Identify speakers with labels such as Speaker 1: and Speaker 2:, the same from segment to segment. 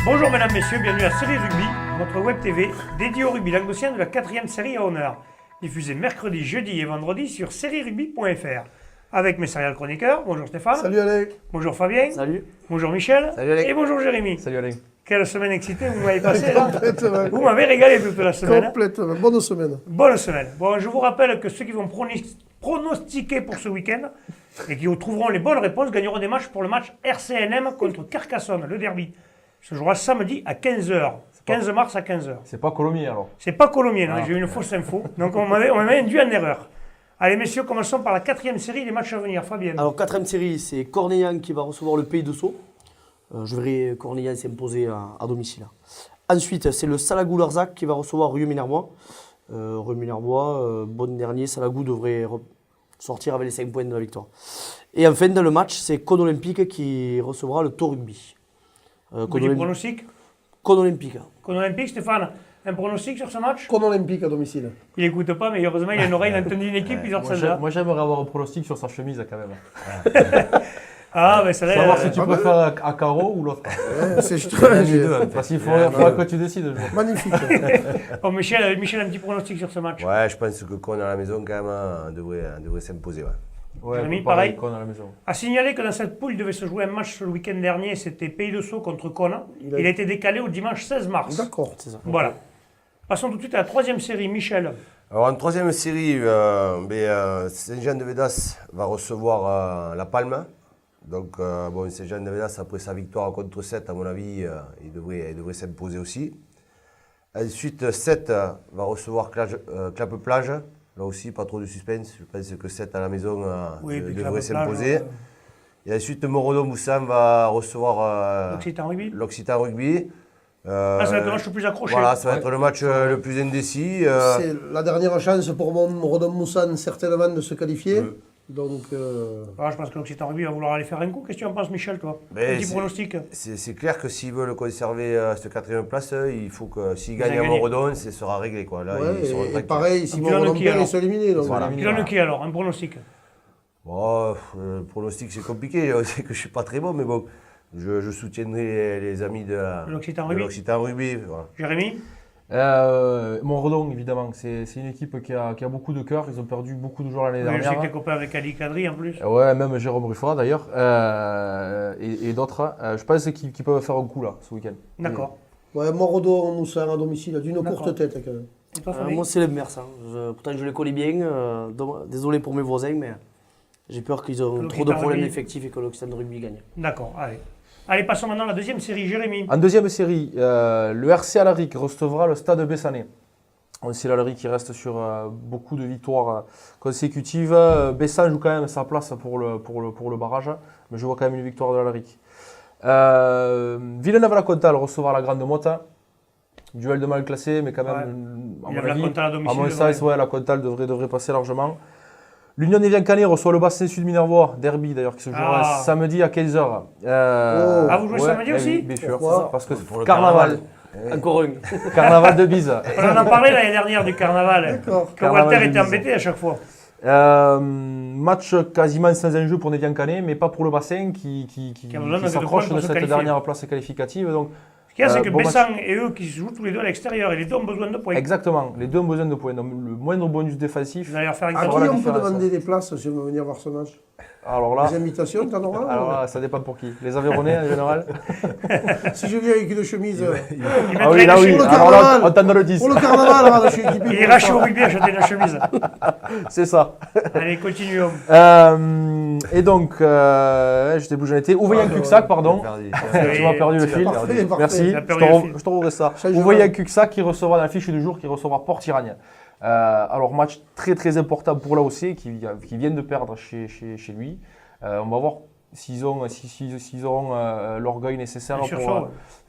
Speaker 1: Bonjour mesdames, messieurs, bienvenue à Série Rugby, votre web TV dédiée au rugby languedocien de la 4e série à honneur, diffusée mercredi, jeudi et vendredi sur sérierugby.fr. Avec mes serial chroniqueurs, bonjour Stéphane.
Speaker 2: Salut Alain.
Speaker 1: Bonjour Fabien.
Speaker 3: Salut.
Speaker 1: Bonjour Michel.
Speaker 3: Salut Alain.
Speaker 1: Et bonjour Jérémy.
Speaker 3: Salut Alain.
Speaker 1: Quelle semaine excitée vous m'avez passé là.
Speaker 2: Complètement.
Speaker 1: Vous m'avez régalé toute la semaine.
Speaker 2: Complètement. Bonne semaine.
Speaker 1: Bonne semaine. Bon, je vous rappelle que ceux qui vont pronostiquer pour ce week-end et qui trouveront les bonnes réponses gagneront des matchs pour le match RCNM contre Carcassonne, le derby. Ce jouera samedi à 15h. 15 mars à 15h.
Speaker 3: C'est pas Colomiers alors?
Speaker 1: C'est pas Colomiers, non, j'ai eu une fausse info. Donc on m'avait induit en erreur. Allez messieurs, commençons par la 4e série des matchs à venir. Fabien.
Speaker 4: Alors, 4e série, c'est Cornellane qui va recevoir le Pays de Sceaux. Je verrai Cornellane s'imposer à domicile. Ensuite, c'est le Salagou-Larzac qui va recevoir Rieux-Minervois. Rieux-Minervois, bon dernier, Salagou devrait sortir avec les 5 points de la victoire. Et enfin, dans le match, c'est Cône Olympique qui recevra le Tau Rugby.
Speaker 1: Petit pronostic.
Speaker 4: Cône Olympique.
Speaker 1: Cône Olympique, Stéphane, un pronostic sur ce match?
Speaker 2: Cône Olympique à domicile.
Speaker 1: Il n'écoute pas, mais heureusement, il a une oreille, il a entendu une équipe, il sort celle-là.
Speaker 3: Moi j'aimerais avoir un pronostic sur sa chemise quand même.
Speaker 1: Ah, mais ça
Speaker 3: Savoir si tu préfères à carreau ou l'autre.
Speaker 2: C'est je
Speaker 3: Parce qu'il faudra que tu décides.
Speaker 2: Magnifique.
Speaker 1: Oh, Michel, un petit pronostic sur ce match.
Speaker 5: Ouais, je pense que Cône à la maison, quand même, devrait s'imposer. Ouais.
Speaker 3: Ouais,
Speaker 1: Jérémy, pareil.
Speaker 3: Cône à la maison.
Speaker 1: À signaler que dans cette poule, il devait se jouer un match le week-end dernier, c'était Pays de Sceaux contre Cône. Il a été décalé au dimanche 16 mars.
Speaker 2: D'accord.
Speaker 4: C'est ça.
Speaker 1: Voilà. Passons tout de suite à la 3e série. Michel.
Speaker 5: Alors, en 3e série, Saint-Jean-de-Védas va recevoir La Palme. Donc, Saint-Jean-de-Védas, après sa victoire contre 7, à mon avis, il devrait s'imposer aussi. Ensuite, 7 va recevoir Clappe-Plage. Là aussi, pas trop de suspense. Je pense que 7 à la maison devrait s'imposer. Et ensuite, Morodon-Moussan va recevoir
Speaker 1: L'Occitan Rugby.
Speaker 5: Ça
Speaker 1: va être le match le plus accroché.
Speaker 5: Voilà, ça va être le match le plus indécis.
Speaker 2: C'est la dernière chance pour Morodon-Moussan certainement de se qualifier. Donc,
Speaker 1: je pense que l'Occitan Rugby va vouloir aller faire un coup. Qu'est-ce que tu en penses, Michel, toi? Petit pronostic.
Speaker 5: C'est clair que s'ils veulent conserver cette 4e place, il faut que s'ils gagnent à Morodon, ce sera réglé. Quoi. Là,
Speaker 2: et pareil, si Morodon perd, ils sont éliminés.
Speaker 5: Voilà.
Speaker 1: Puis là, qui alors? Un pronostic?
Speaker 5: Le pronostic, c'est compliqué. Je sais que je ne suis pas très bon, mais bon, je soutiendrai les amis de l'Occitan Rugby. Voilà.
Speaker 1: Jérémy?
Speaker 3: Montredon, évidemment, c'est une équipe qui a beaucoup de cœur. Ils ont perdu beaucoup de joueurs l'année dernière.
Speaker 1: Je sais que tu es copain avec Ali Kadri en plus.
Speaker 3: Ouais, même Jérôme Ruffora d'ailleurs, et d'autres. Je pense qu'ils peuvent faire un coup là, ce week-end.
Speaker 1: D'accord.
Speaker 2: Ouais, Morodon-Moussan à domicile, d'une courte tête quand même.
Speaker 4: Moi, c'est le Mers. Pourtant, je les connais bien. Désolé pour mes voisins, mais j'ai peur qu'ils aient trop de problèmes d'effectifs et que l'Occitan Rugby gagne.
Speaker 1: D'accord, allez. Allez, passons maintenant à la 2e série. Jérémy.
Speaker 3: En 2e série, le RC Alaric recevra le Stade Bessanais. On sait l'Alaric qui reste sur beaucoup de victoires consécutives. Bessan joue quand même sa place pour le barrage, mais je vois quand même une victoire de l'Alaric. Villeneuve-la-Comtale recevra la Grande Motte. Duel de mal classé, mais quand même, à mon sens, la Comtale devrait passer largement. L'Union d'Évian-Canet reçoit le Bassin Sud Minervois, derby d'ailleurs, qui se jouera samedi à 15h.
Speaker 1: Vous jouez samedi aussi?
Speaker 3: Bien sûr, parce que
Speaker 5: pour le
Speaker 3: carnaval.
Speaker 4: Encore un.
Speaker 3: Carnaval de bise.
Speaker 1: On en a parlé l'année dernière du carnaval. Quand Walter était embêté à chaque fois.
Speaker 3: Match quasiment sans enjeu pour Névian-Canet, mais pas pour le Bassin qui s'approche de cette dernière place qualificative. Donc,
Speaker 1: ce qu'il y a, c'est que Bessan et eux qui jouent tous les deux à l'extérieur et les deux ont besoin de points.
Speaker 3: Exactement, les deux ont besoin de points. Donc, le moindre bonus défensif.
Speaker 1: Vous allez leur faire
Speaker 2: à qui on peut demander des places si on veut venir voir ce match?
Speaker 3: Alors là,
Speaker 2: les invitations, t'en auras?
Speaker 3: Alors là, ça dépend pour qui. Les Aveyronnais en général.
Speaker 2: Si je viens avec une chemise.
Speaker 3: Ah oui, là oui. Alors là, on t'en donne le 10.
Speaker 2: Pour le carnaval, là, je suis équipé.
Speaker 1: Il ira chez au rugby acheter la chemise.
Speaker 3: C'est ça.
Speaker 1: Allez, continuons.
Speaker 3: Et donc, j'en étais. Ouveillan-Cuxac, pardon. Tu m'as perdu le fil.
Speaker 2: Parfait.
Speaker 3: Merci. Je te retrouverai ça. Ouveillan-Cuxac qui recevra dans la fiche du jour, qui recevra Port-Iragne. Alors match très très important pour l'AOC qui vient de perdre chez lui. On va voir s'ils auront l'orgueil nécessaire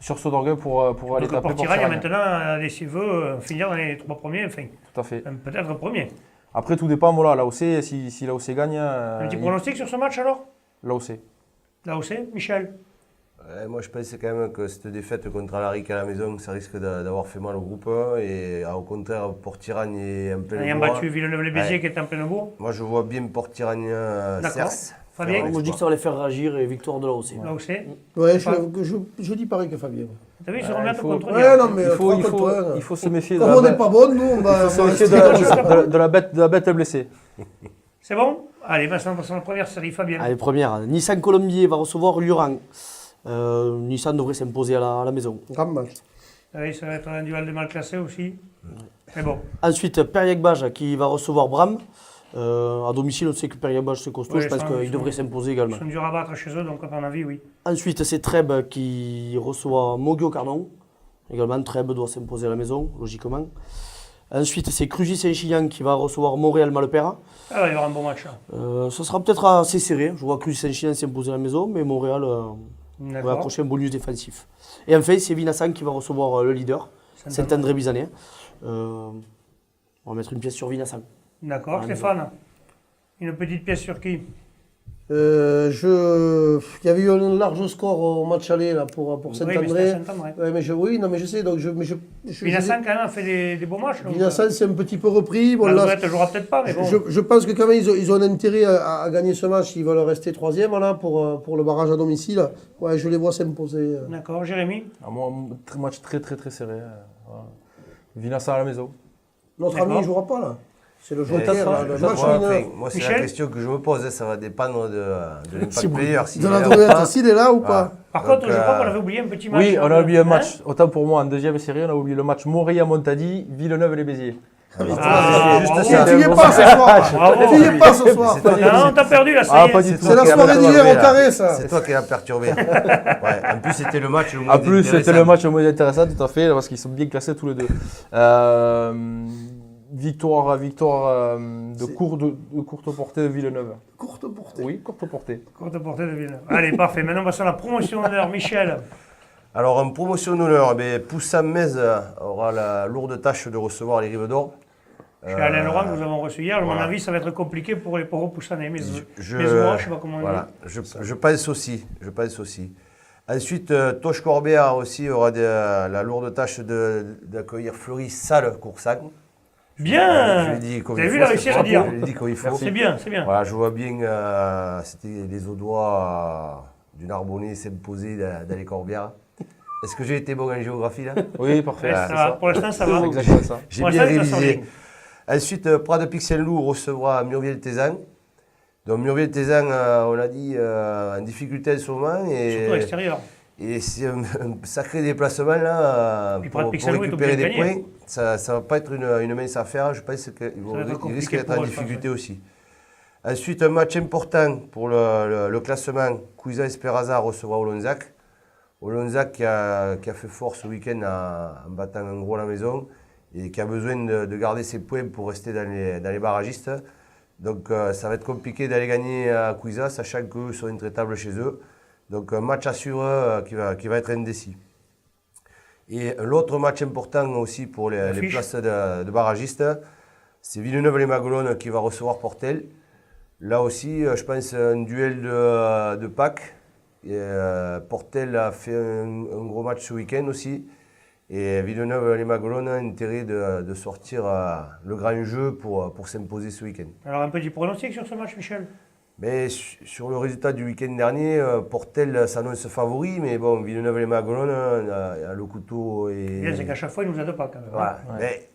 Speaker 3: sursaut d'orgueil pour aller taper
Speaker 1: Port-Iragne maintenant s'il veut finir dans les 3 premiers, enfin
Speaker 3: tout à fait.
Speaker 1: peut-être premier.
Speaker 3: Après, tout dépend, voilà, l'AOC, si l'AOC gagne.
Speaker 1: Un petit pronostic sur ce match alors?
Speaker 3: L'AOC.
Speaker 1: L'AOC, Michel?
Speaker 5: Moi, je pense quand même que cette défaite contre Alaric à la maison, ça risque d'avoir fait mal au groupe. Et au contraire, Port-Iragne est en pleine
Speaker 1: Ayant
Speaker 5: bourre.
Speaker 1: battu Villeneuve-les-Béziers qui est en pleine bourre.
Speaker 5: Moi, je vois bien Port-Iragne
Speaker 1: D'accord.
Speaker 5: Cerce.
Speaker 1: Fabien?
Speaker 4: Moi, je dis que ça va les faire réagir et victoire de la OC.
Speaker 1: L'AOC?
Speaker 2: Ouais, je dis pareil que Fabien.
Speaker 1: T'as vu, ils se remettent contre
Speaker 2: Ouais, non, mais
Speaker 3: Il faut se méfier
Speaker 2: comme on n'est pas bon, nous, on va.
Speaker 3: se méfier de la bête blessée.
Speaker 1: C'est bon? Allez, maintenant, passons à la première série, Fabien.
Speaker 4: Allez, première. Nissan Colombier va recevoir Lurang. Nissan devrait s'imposer à la maison.
Speaker 2: Grand match.
Speaker 1: Oui, ça va être un duel de mal classé aussi. Mais bon.
Speaker 4: Ensuite, Periac-Bage qui va recevoir Bram. À domicile, on sait que Periac-Bage c'est costaud.
Speaker 1: Oui,
Speaker 4: Je pense
Speaker 1: ça,
Speaker 4: qu'il
Speaker 1: ils
Speaker 4: devrait
Speaker 1: sont-
Speaker 4: s'imposer
Speaker 1: Ils
Speaker 4: également.
Speaker 1: sont durs à battre chez eux, donc à mon avis, oui.
Speaker 4: Ensuite, c'est Trèbes qui reçoit Mogio Carnon. Également, Trèbes doit s'imposer à la maison, logiquement. Ensuite, c'est Crugy Saint-Chilian qui va recevoir Montréal-Malpera.
Speaker 1: Ah, il va y avoir un bon match. Là.
Speaker 4: Ce sera peut-être assez serré. Je vois Crugy Saint-Chilian s'imposer à la maison, mais Montréal va
Speaker 1: D'accord.
Speaker 4: accrocher un bonus défensif. Et enfin, c'est Vinassan qui va recevoir le leader, Saint-André-Bizanet. On va mettre une pièce sur Vinassan.
Speaker 1: D'accord, Stéphane. Une petite pièce sur qui?
Speaker 2: Il y avait eu un large score au match aller là, pour
Speaker 1: Oui, mais
Speaker 2: Saint-André.
Speaker 1: c'était Saint-André.
Speaker 2: Ouais, oui, non, mais je sais. Donc
Speaker 1: Vinassan, quand même, a fait des beaux matchs. donc,
Speaker 2: Vinassan s'est un petit peu repris. Bon,
Speaker 1: la
Speaker 2: là,
Speaker 1: Louette ne jouera peut-être pas, mais bon.
Speaker 2: je pense que quand même, ils ont un intérêt à gagner ce match. Ils veulent rester troisième là, pour le barrage à domicile. Ouais, je les vois s'imposer.
Speaker 1: D'accord, Jérémy?
Speaker 3: Un match très serré. Voilà. Vinassan à la maison.
Speaker 2: Notre
Speaker 1: D'accord.
Speaker 2: ami ne jouera pas là. C'est le joker,
Speaker 5: Ça,
Speaker 2: là, le
Speaker 5: ça,
Speaker 2: match
Speaker 5: moi,
Speaker 2: winner.
Speaker 5: moi, c'est
Speaker 1: Michel
Speaker 5: la question que je me pose. Ça va dépendre de l'impact player. s'il
Speaker 2: De
Speaker 5: est
Speaker 2: la
Speaker 5: là ou pas.
Speaker 2: droite, s'il est là ou pas.
Speaker 1: Par
Speaker 5: Donc,
Speaker 1: contre, je crois qu'on avait oublié un petit match.
Speaker 3: Oui, on a oublié un
Speaker 1: hein?
Speaker 3: match. Autant pour moi, en deuxième série, on a oublié le match Montréal-Montadi, Villeneuve-les-Béziers.
Speaker 5: Ah,
Speaker 1: Ah,
Speaker 5: juste
Speaker 1: bravo.
Speaker 5: ça.
Speaker 2: Tu n'y es pas ce soir.
Speaker 1: Bravo.
Speaker 2: Tu n'y es pas ce soir.
Speaker 5: C'est toi qui-
Speaker 1: Non, t'as perdu là, ça
Speaker 3: Ah,
Speaker 1: y est.
Speaker 3: pas du tout.
Speaker 2: C'est la
Speaker 5: qui a
Speaker 2: soirée
Speaker 5: perturbé,
Speaker 2: d'hier au
Speaker 5: là.
Speaker 2: carré, ça.
Speaker 5: C'est toi qui l'as perturbé. Ouais, en plus, c'était le match le moins
Speaker 3: En plus, c'était
Speaker 5: intéressant.
Speaker 3: le match le moins intéressant, tout à fait, parce qu'ils sont bien classés tous les deux. Victoire de courte portée de Villeneuve.
Speaker 2: Courte portée.
Speaker 3: Oui, courte portée.
Speaker 1: Courte portée de Villeneuve. Allez, parfait. Maintenant, on va sur la promotion d'honneur. Michel.
Speaker 5: Alors, en promotion d'honneur, Poussam-Metz aura la lourde tâche de recevoir les Rives d'Or.
Speaker 1: Chez Alain Laurent, que nous avons reçu hier. À mon
Speaker 5: voilà.
Speaker 1: avis, ça va être compliqué pour les pauvres Poussanais. Mais
Speaker 5: Je
Speaker 1: moi, je sais pas comment on
Speaker 5: voilà,
Speaker 1: dit.
Speaker 5: je pense aussi. Ensuite, Toche Corbéa aussi aura la lourde tâche d'accueillir Fleury Salle Coursac.
Speaker 1: Bien.
Speaker 5: Je l'ai dit comme
Speaker 1: T'as
Speaker 5: il
Speaker 1: vu
Speaker 5: faut,
Speaker 1: la
Speaker 5: c'est
Speaker 1: réussir à
Speaker 5: propre,
Speaker 1: dire.
Speaker 5: Je l'ai dit comme il faut.
Speaker 1: C'est bien, c'est bien.
Speaker 5: Voilà, je vois bien, c'était les Audois du Narbonnais s'imposer dans les Corbières. Est-ce que j'ai été bon en géographie là?
Speaker 3: Oui, parfait.
Speaker 1: Ouais,
Speaker 5: Voilà,
Speaker 1: ça
Speaker 5: c'est
Speaker 1: va. Pour l'instant, ça va.
Speaker 3: C'est exactement ça.
Speaker 5: J'ai
Speaker 1: Pour
Speaker 5: bien
Speaker 1: l'instant, ça sort
Speaker 5: révisé.
Speaker 1: bien.
Speaker 5: Ensuite, Prades Pixel-Loup recevra Murviel-Tézan. Donc Murviel-Tézan, on a dit, en difficulté en ce moment.
Speaker 1: Surtout à l'extérieur.
Speaker 5: Et c'est un sacré déplacement là,
Speaker 1: Puis
Speaker 5: pour
Speaker 1: Prades Pixel-Loup est
Speaker 5: récupérer
Speaker 1: obligé
Speaker 5: des
Speaker 1: de gagner.
Speaker 5: points. Ça ne va pas être une mince affaire. Je pense qu'il
Speaker 1: va être compliqué
Speaker 5: risque d'être
Speaker 1: pour
Speaker 5: en
Speaker 1: eux, je pense,
Speaker 5: difficulté aussi. Ensuite, un match important pour le classement. Cuisa Esperaza recevra Olonzac. Olonzac qui a fait fort ce week-end en battant en gros la maison et qui a besoin de garder ses points pour rester dans les barragistes. Donc ça va être compliqué d'aller gagner à Cuisa, sachant qu'eux sont intraitables chez eux. Donc un match à suivre qui va être indécis. Et l'autre match important aussi pour les places de barragistes, c'est Villeneuve-les-Maguelones qui va recevoir Portel. Là aussi, je pense un duel de Pâques. Et, Portel a fait un gros match ce week-end aussi. Et Villeneuve-les-Maguelones a intérêt de sortir le grand jeu pour s'imposer ce week-end.
Speaker 1: Alors, un petit pronostic sur ce match, Michel?
Speaker 5: Mais sur le résultat du week-end dernier, Portel s'annonce favori, mais bon, Villeneuve-les-Maguelones a le couteau et...
Speaker 1: Bien, c'est qu'à chaque fois, ils ne nous aident pas quand même.
Speaker 5: Voilà. Mais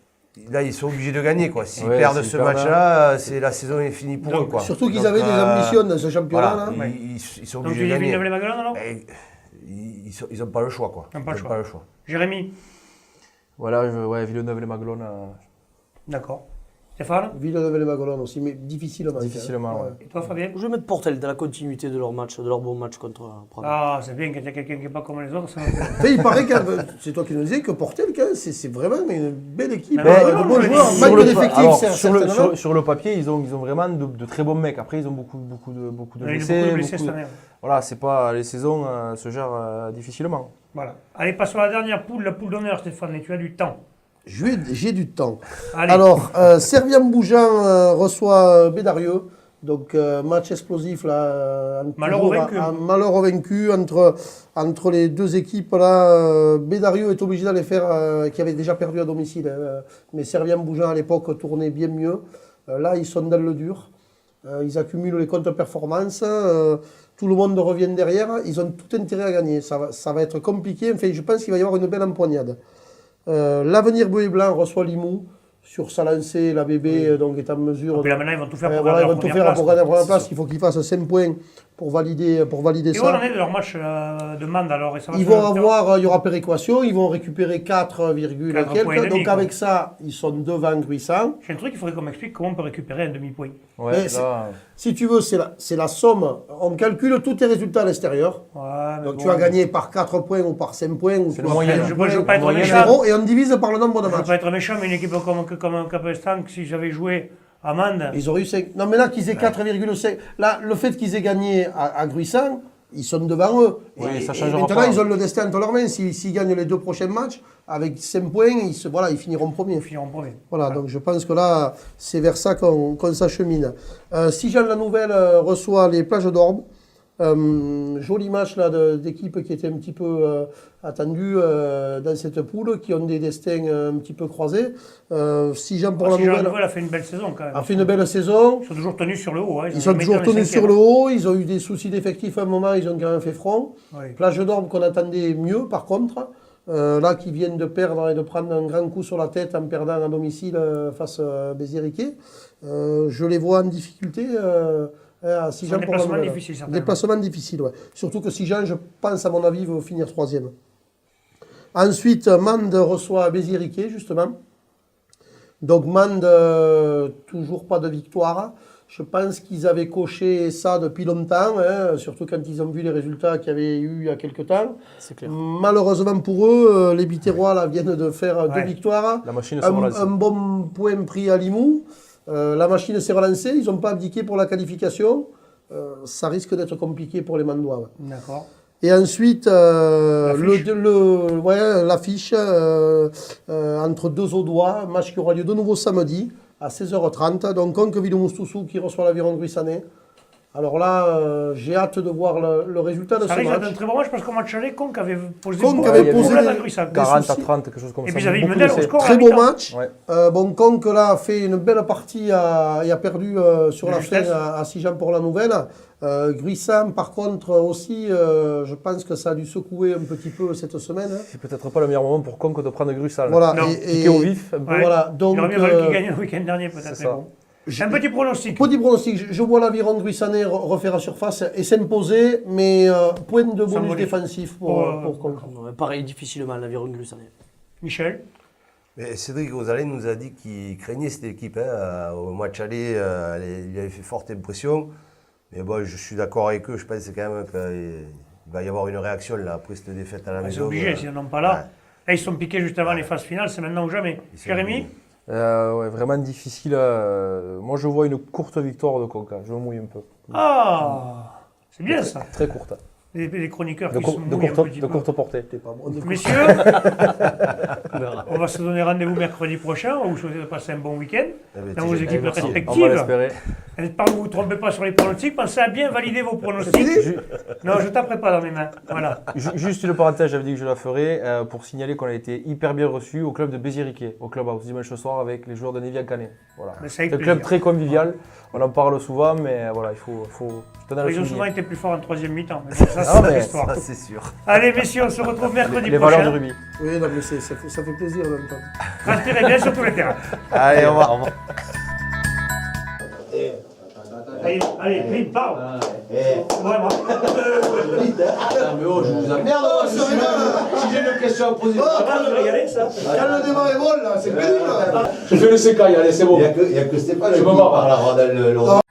Speaker 5: là, ils sont obligés de gagner, quoi. S'ils
Speaker 3: Ouais,
Speaker 5: perdent
Speaker 3: s'ils
Speaker 5: ce
Speaker 3: perdent,
Speaker 5: match-là, la saison est finie pour
Speaker 1: Donc,
Speaker 5: eux, quoi.
Speaker 2: Surtout qu'ils
Speaker 5: Donc,
Speaker 2: avaient des ambitions dans ce championnat.
Speaker 5: Voilà,
Speaker 2: Là.
Speaker 5: ils sont
Speaker 1: Donc, tu
Speaker 5: obligés
Speaker 1: dis
Speaker 5: de gagner.
Speaker 1: Villeneuve-les-Maguelones alors?
Speaker 5: Mais ils n'ont pas le choix, quoi.
Speaker 1: Ils n'ont pas le choix. Jérémy?
Speaker 3: Voilà, Villeneuve-les-Maguelones,
Speaker 1: D'accord. Stéphane?
Speaker 2: Villeneuve-les-Maguelones aussi, mais difficilement.
Speaker 3: difficilement. Ouais.
Speaker 1: Et toi, Fabien?
Speaker 4: Je vais mettre Portel dans la continuité de leur match, de leur bon match contre Prague.
Speaker 1: Ah, c'est bien qu'il y ait quelqu'un qui n'est pas comme les autres. Ça...
Speaker 2: Il paraît que, c'est toi qui nous disais que Portel, c'est vraiment une belle équipe.
Speaker 1: Mais
Speaker 2: de
Speaker 1: non,
Speaker 2: bons
Speaker 1: mais
Speaker 2: joueurs,
Speaker 1: sur
Speaker 2: manque
Speaker 3: le-
Speaker 2: d'effectifs,
Speaker 3: alors,
Speaker 2: certainement.
Speaker 3: sur le papier, ils ont vraiment de très bons mecs. Après, ils ont beaucoup de
Speaker 1: Il y a eu
Speaker 3: blessés.
Speaker 1: beaucoup de blessés
Speaker 3: beaucoup
Speaker 1: cette
Speaker 3: de-
Speaker 1: année.
Speaker 3: Voilà, c'est pas, les saisons se gèrent difficilement.
Speaker 1: Voilà. Allez, passons à la dernière poule, la poule d'honneur, Stéphane, et tu as du temps.
Speaker 2: J'ai du temps.
Speaker 1: Allez.
Speaker 2: Alors, Servien-Bougeant reçoit Bédarieux. Donc, match explosif, là.
Speaker 1: Malheur au vaincu.
Speaker 2: Malheur au vaincu entre les deux équipes, là. Bédarieux est obligé d'aller faire, qui avait déjà perdu à domicile. Mais Servien-Bougeant, à l'époque, tournait bien mieux. Là, ils sont dans le dur. Ils accumulent les comptes performance. Tout le monde revient derrière. Ils ont tout intérêt à gagner. Ça va être compliqué. Enfin, je pense qu'il va y avoir une belle empoignade. L'Avenir Bleu et Blanc reçoit Limoux. Sur sa lancée, la bébé donc, est en mesure.
Speaker 1: Et puis là, maintenant, ils vont tout faire pour
Speaker 2: voilà,
Speaker 1: gagner
Speaker 2: ils vont tout faire pour gagner la première place. Il faut qu'ils fassent 5 points pour valider
Speaker 1: Et
Speaker 2: ça.
Speaker 1: où on en est de leur match de Mende alors? Et ça va
Speaker 2: Ils
Speaker 1: se
Speaker 2: vont
Speaker 1: faire-
Speaker 2: avoir, il y aura péréquation, ils vont récupérer 4,
Speaker 1: 4 points et
Speaker 2: quelques.
Speaker 1: demi,
Speaker 2: Donc
Speaker 1: quoi.
Speaker 2: avec ça, ils sont devant Gruissant.
Speaker 1: J'ai un truc, il faudrait qu'on m'explique comment on peut récupérer un demi-point.
Speaker 3: Ouais,
Speaker 2: Mais
Speaker 3: là,
Speaker 2: Si tu veux, c'est la somme. On calcule tous tes résultats à l'extérieur.
Speaker 1: Ouais, mais
Speaker 2: Donc
Speaker 1: bon,
Speaker 2: tu vas gagner par 4 points ou par 5 points. Ou
Speaker 3: C'est
Speaker 2: tu
Speaker 3: le
Speaker 2: vas
Speaker 3: moyen.
Speaker 2: faire
Speaker 1: Je
Speaker 2: un
Speaker 1: ne veux
Speaker 2: point,
Speaker 1: pas être
Speaker 3: moyen,
Speaker 1: méchant.
Speaker 2: zéro, et on divise par le nombre de
Speaker 1: Je ne veux
Speaker 2: matchs.
Speaker 1: pas être méchant, mais une équipe comme Capestan, si j'avais joué à Mende,
Speaker 2: Ils auraient eu 5. Non, mais là, qu'ils aient 4,5. Là, le fait qu'ils aient gagné à Gruissant, ils sont devant eux.
Speaker 3: Oui, ça
Speaker 2: et
Speaker 3: changera
Speaker 2: maintenant,
Speaker 3: pas.
Speaker 2: ils ont le destin entre leurs mains. S'ils gagnent les 2 prochains matchs, avec 5 points, ils finiront premiers.
Speaker 1: ils finiront premier.
Speaker 2: Voilà, donc je pense que là, c'est vers ça qu'on s'achemine. Sijan La Nouvelle reçoit les Plages d'Orbe. Joli match là d'équipes qui étaient un petit peu attendues dans cette poule, qui ont des destins un petit peu croisés. Sijan pour La
Speaker 1: Si Jean
Speaker 2: Nouvelle
Speaker 1: Nouvel a fait une belle saison quand même.
Speaker 2: a fait une belle saison.
Speaker 1: Ils sont toujours tenus sur le haut. Hein.
Speaker 2: Ils sont toujours tenus sur le haut. Ils ont eu des soucis d'effectifs à un moment. Ils ont quand même fait front.
Speaker 1: Oui.
Speaker 2: Plage d'Orbe qu'on attendait mieux par contre. Là, qui viennent de perdre et de prendre un grand coup sur la tête en perdant à domicile face à Béziers-Riquet. Je les vois en difficulté. À Sijan pour La
Speaker 1: déplacement
Speaker 2: Nouvelle.
Speaker 1: difficile, certainement.
Speaker 2: Déplacement difficile, ouais. Surtout que Sijan, je pense, à mon avis, va finir 3e. Ensuite, Mende reçoit Béziers-Riquet, justement. Donc, Mende, toujours pas de victoire. Je pense qu'ils avaient coché ça depuis longtemps, hein, surtout quand ils ont vu les résultats qu'il y avait eu il y a quelques temps.
Speaker 4: C'est clair.
Speaker 2: Malheureusement pour eux, les Biterrois là, viennent de faire 2 victoires.
Speaker 3: la machine se relance.
Speaker 2: Un bon point pris à Limoux. La machine s'est relancée, ils n'ont pas abdiqué pour la qualification. Ça risque d'être compliqué pour les Mandois. Ouais.
Speaker 1: D'accord.
Speaker 2: Et ensuite, l'affiche entre 2 Audois, match qui aura lieu de nouveau samedi à 16h30. Donc, Conqueville-Moustoussou qui reçoit l'Aviron Gruissanais. Alors là, j'ai hâte de voir le résultat de
Speaker 1: Ça
Speaker 2: ce
Speaker 1: risque d'être
Speaker 2: match.
Speaker 1: un très bon match parce qu'au match aller, Conque avait posé
Speaker 2: Conque
Speaker 1: beaucoup
Speaker 2: avait
Speaker 1: de
Speaker 2: posé
Speaker 1: problèmes
Speaker 2: des-
Speaker 1: à Gruissac.
Speaker 3: 40 à
Speaker 2: soucis.
Speaker 3: 30, quelque chose comme
Speaker 1: Et
Speaker 3: ça.
Speaker 1: puis ils avaient
Speaker 3: beaucoup
Speaker 1: mené au
Speaker 3: d'essais.
Speaker 1: score. à
Speaker 2: Très
Speaker 1: la
Speaker 2: beau
Speaker 1: mi-temps.
Speaker 2: match.
Speaker 3: Ouais.
Speaker 2: Bon, Conque là a fait une belle partie et a perdu sur
Speaker 1: De
Speaker 2: la
Speaker 1: justesse.
Speaker 2: fin à Sijan pour La Nouvelle. Gruissant, par contre, aussi, je pense que ça a dû secouer un petit peu cette semaine. Hein.
Speaker 3: C'est peut-être pas le meilleur moment pour Conque de prendre Gruissant.
Speaker 2: Voilà.
Speaker 1: Non.
Speaker 3: Piqué au vif, un peu.
Speaker 1: Ouais.
Speaker 2: Voilà, donc,
Speaker 1: Il aurait mieux fallu qu'il gagne le week-end dernier peut-être.
Speaker 3: c'est
Speaker 1: mais
Speaker 3: ça.
Speaker 1: bon. Un petit pronostic.
Speaker 2: Petit pronostic, je vois l'Aviron Gruissanais refaire à surface et s'imposer, mais point de bonus
Speaker 1: Symbolique.
Speaker 2: défensif pour Conque.
Speaker 4: Ouais, pareil, difficilement, l'Aviron Gruissanais.
Speaker 1: Michel.
Speaker 5: Mais Cédric Rosalén nous a dit qu'il craignait cette équipe. Hein. Au match aller, il avait fait forte impression. Mais bon, je suis d'accord avec eux. Je pense quand même qu'il va y avoir une réaction là, après cette défaite à la
Speaker 1: C'est
Speaker 5: maison.
Speaker 1: obligé, s'ils n'en ont pas là.
Speaker 5: Ouais.
Speaker 1: Là, ils sont piqués juste avant les phases finales, c'est maintenant ou jamais.
Speaker 5: Ils sont
Speaker 1: Jérémy.
Speaker 3: Ouais, vraiment difficile. Moi, je vois une courte victoire de Conque. Je me mouille un peu.
Speaker 1: Ah, c'est bien ça.
Speaker 3: Très courte.
Speaker 1: Les chroniqueurs
Speaker 3: De,
Speaker 1: qui se
Speaker 3: de
Speaker 1: mouillent un
Speaker 3: courte,
Speaker 1: petit
Speaker 3: de
Speaker 1: peu.
Speaker 3: courte portée.
Speaker 1: Messieurs, on va se donner rendez-vous mercredi prochain. On vous souhaite de passer un bon week-end
Speaker 5: Eh ben,
Speaker 1: dans
Speaker 5: t'es
Speaker 1: vos
Speaker 5: gentil.
Speaker 1: équipes
Speaker 3: On va
Speaker 1: respectives.
Speaker 3: l'espérer.
Speaker 1: Ne vous trompez pas sur les pronostics. Pensez à bien valider vos pronostics. Non, je ne taperai pas dans mes mains. Voilà.
Speaker 3: Juste une parenthèse, j'avais dit que je la ferais pour signaler qu'on a été hyper bien reçus au club de Béziers-Riquet, au club house dimanche soir avec les joueurs de Nevian-Canet. Voilà.
Speaker 1: Mais
Speaker 3: C'est
Speaker 1: avec
Speaker 3: un club
Speaker 1: plaisir.
Speaker 3: très convivial. On en parle souvent, mais voilà, il faut. Je tenais à le
Speaker 1: Ils ont
Speaker 3: souligner.
Speaker 1: souvent été plus forts en troisième mi-temps. Mais bon, ça,
Speaker 3: Ah,
Speaker 1: c'est
Speaker 3: mais
Speaker 1: l'histoire.
Speaker 5: Ça, c'est sûr.
Speaker 1: Allez, messieurs, on se retrouve mercredi
Speaker 3: Les valeurs du
Speaker 1: prochain.
Speaker 3: rugby.
Speaker 2: Oui, non, mais ça fait plaisir en même temps.
Speaker 1: Transpirez bien sur tous les terrains.
Speaker 5: Allez, au revoir.
Speaker 1: Allez, Plim, parle. Vraiment.
Speaker 6: Mais oh, je vous emmerde, si j'ai une question à poser.
Speaker 1: Ça va nous régaler, ça.
Speaker 2: Quand le débat est bon, là, c'est pénible.
Speaker 6: Je fais le sécaille, allez, c'est bon.
Speaker 7: Il n'y a que Stéphane
Speaker 6: Je
Speaker 7: qui
Speaker 6: me marre.
Speaker 7: parle dans le